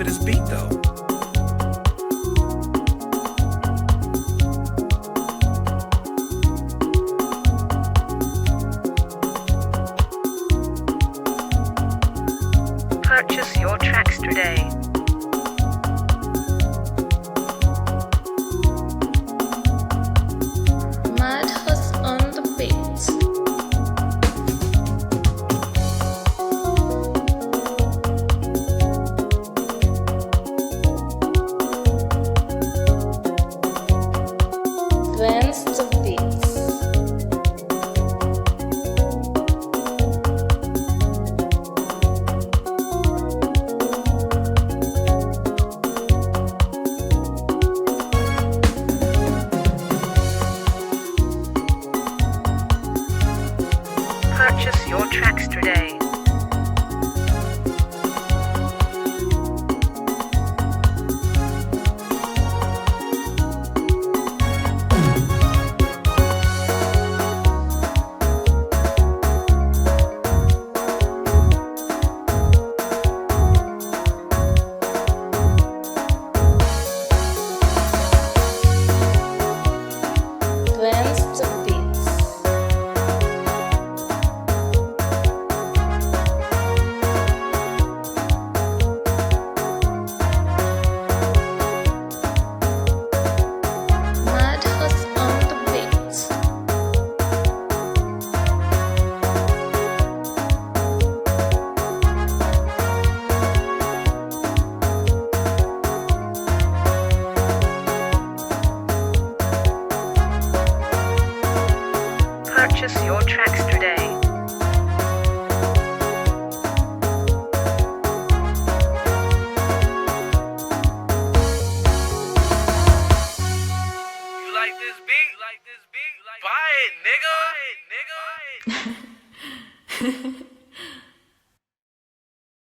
for this beat though. Purchase your tracks today. Madhouse on the beats. Vance the beats. Purchase your tracks today. Vance the beats. Madhouse on the beats. Purchase your tracks today. You like this beat? Buy it, nigga. Buy it, nigga.